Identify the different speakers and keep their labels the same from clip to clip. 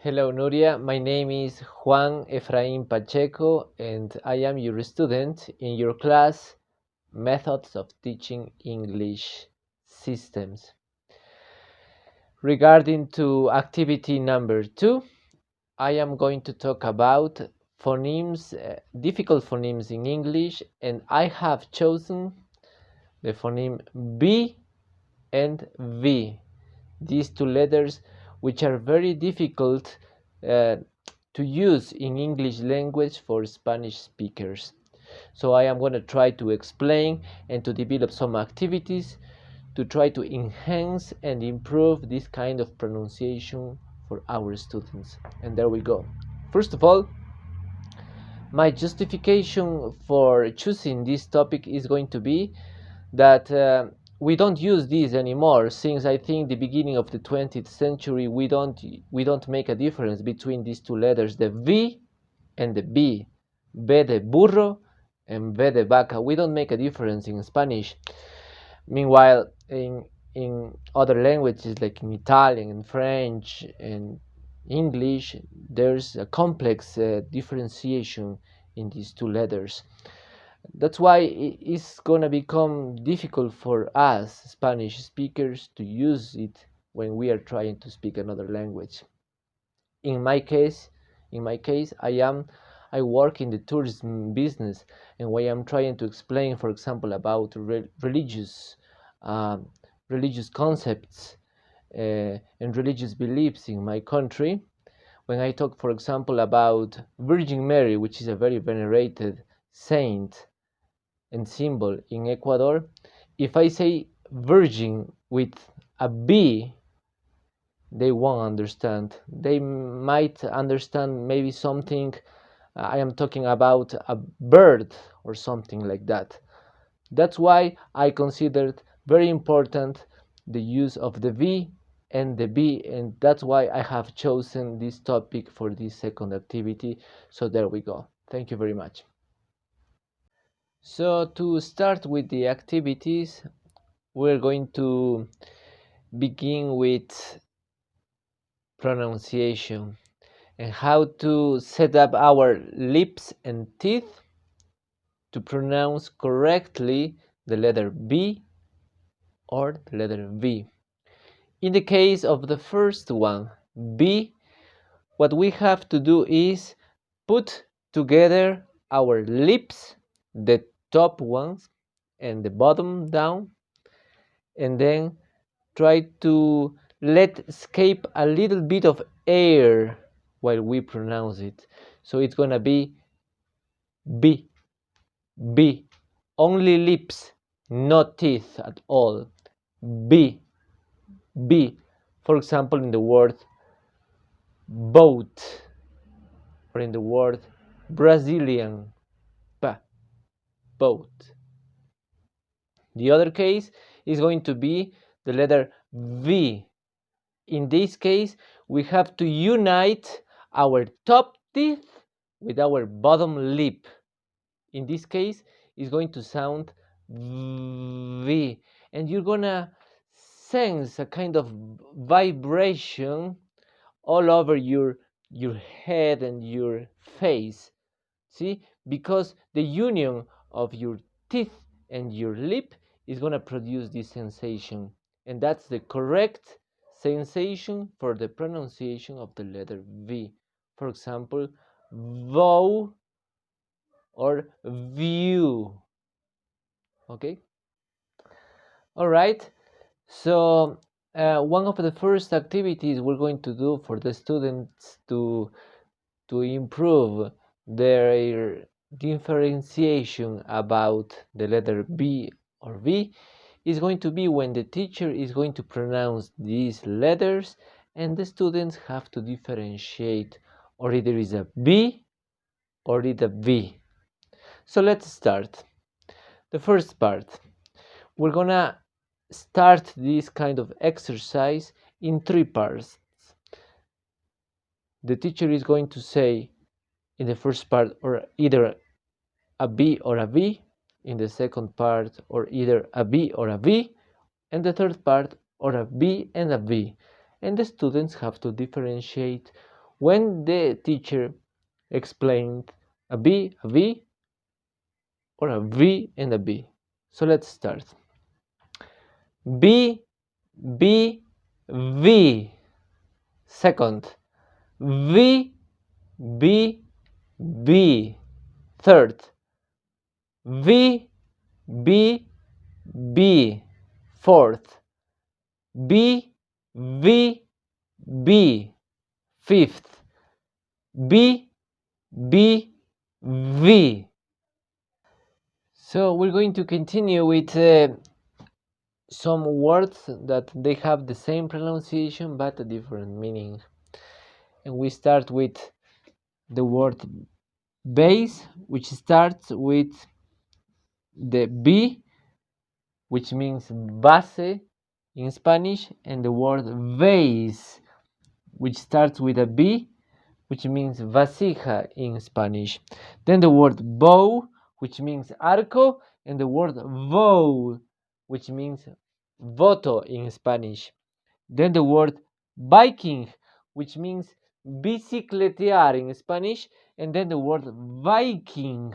Speaker 1: Hello Nuria, my name is Juan Efraín Pacheco and I am your student in your class Methods of Teaching English Systems. Regarding to activity number 2, I am going to talk about phonemes, difficult phonemes in English, and I have chosen the phoneme B and V, these two letters which are very difficult to use in English language for Spanish speakers. So I am going to try to explain and to develop some activities to try to enhance and improve this kind of pronunciation for our students. And there we go. First of all, my justification for choosing this topic is going to be that we don't use these anymore. Since I think the beginning of the 20th century, we don't make a difference between these two letters, the V and the B. B de burro and B de vaca. We don't make a difference in Spanish. Meanwhile, in other languages like in Italian and French and English, there's a complex differentiation in these two letters. That's why it's gonna become difficult for us Spanish speakers to use it when we are trying to speak another language. In my case, I work in the tourism business, and when I'm trying to explain, for example, about uh, religious concepts and religious beliefs in my country, when I talk, for example, about Virgin Mary, which is a very venerated saint and symbol in Ecuador, if I say virgin with a B, they won't understand. They might understand maybe something I am talking about a bird or something like that. That's why I considered very important the use of the V and the B, and that's why I have chosen this topic for this second activity. So there we go. Thank you very much. So to start with the activities, we're going to begin with pronunciation and how to set up our lips and teeth to pronounce correctly the letter B or the letter V. In the case of the first one, B, what we have to do is put together our lips, the top ones and the bottom down, and then try to let escape a little bit of air while we pronounce it. So it's gonna be B, B, only lips, no teeth at all. B, B. For example, in the word boat or in the word Brazilian, boat. The other case is going to be the letter V. In this case, we have to unite our top teeth with our bottom lip. In this case, it's going to sound V, and you're gonna sense a kind of vibration all over your head and your face. See, because the union of your teeth and your lip is going to produce this sensation, and that's the correct sensation for the pronunciation of the letter V. For example, vow or view. Okay, all right. So one of the first activities we're going to do for the students to improve their differentiation about the letter B or V is going to be when the teacher is going to pronounce these letters and the students have to differentiate, or either is a B or it a V. So let's start. The first part, we're gonna start this kind of exercise in three parts. The teacher is going to say in the first part or either a B or a V, in the second part or either a B or a V, and the third part or a B and a V. And the students have to differentiate when the teacher explained a B, a V, or a V and a B. So let's start. B, B, V. Second. V, B, B. Third. V, B, B. Fourth. B, V, B. Fifth. B, B, V. So we're going to continue with some words that they have the same pronunciation but a different meaning. And we start with the word base, which starts with the B, which means base in Spanish, and the word vase, which starts with a B, which means vasija in Spanish. Then the word bow, which means arco, and the word vow, which means voto in Spanish. Then the word Viking, which means bicicletear in Spanish, and then the word Viking,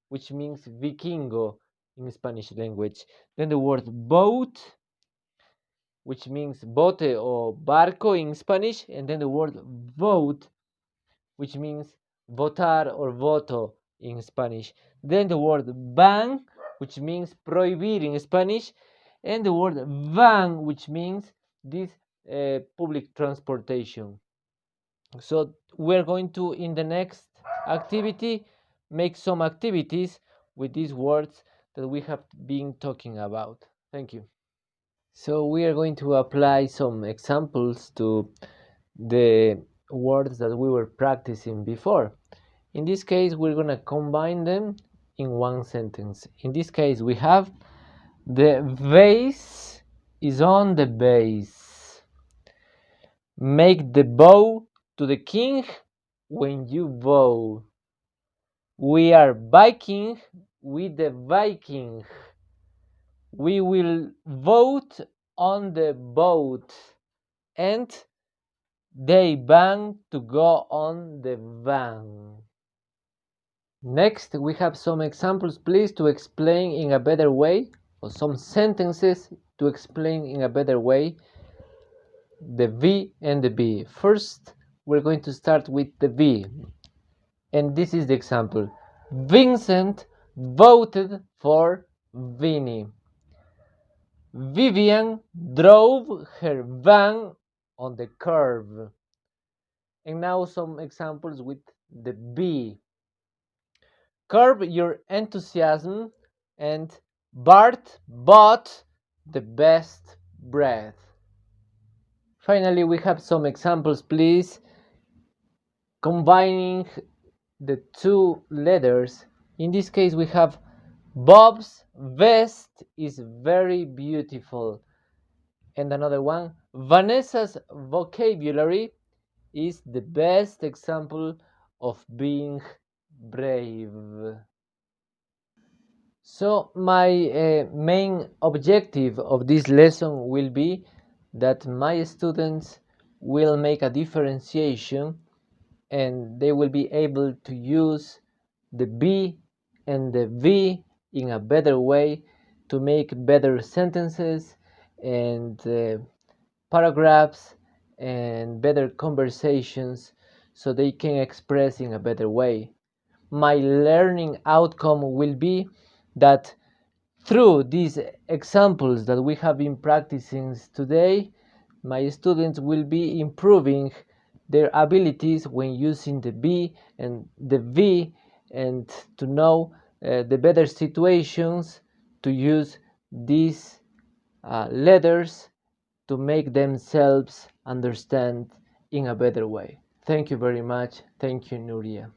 Speaker 1: which means vikingo in Spanish language. Then the word boat, which means bote or barco in Spanish, and then the word vote, which means votar or voto in Spanish. Then the word ban, which means prohibir in Spanish, and the word van, which means this public transportation. So we're going to, in the next activity, make some activities with these words that we have been talking about. Thank you. So we are going to apply some examples to the words that we were practicing before. In this case, we're going to combine them in one sentence. In this case, we have the vase is on the base. Make the bow to the king when you vow. We are Viking with the Viking. We will vote on the boat. And they ban to go on the van. Next, we have some examples, please, to explain in a better way, or some sentences to explain in a better way the V and the B. First, we're going to start with the V. And this is the example. Vincent voted for Vinny. Vivian drove her van on the curb. And now some examples with the B. Curb your enthusiasm, and Bart bought the best bread. Finally, we have some examples, please, combining the two letters. In this case, we have Bob's vest is very beautiful. And another one, Vanessa's vocabulary is the best example of being brave. So my main objective of this lesson will be that my students will make a differentiation and they will be able to use the B and the V in a better way to make better sentences and paragraphs and better conversations so they can express in a better way. My learning outcome will be that through these examples that we have been practicing today, my students will be improving their abilities when using the B and the V, and to know the better situations to use these letters to make themselves understand in a better way. Thank you very much. Thank you, Nuria.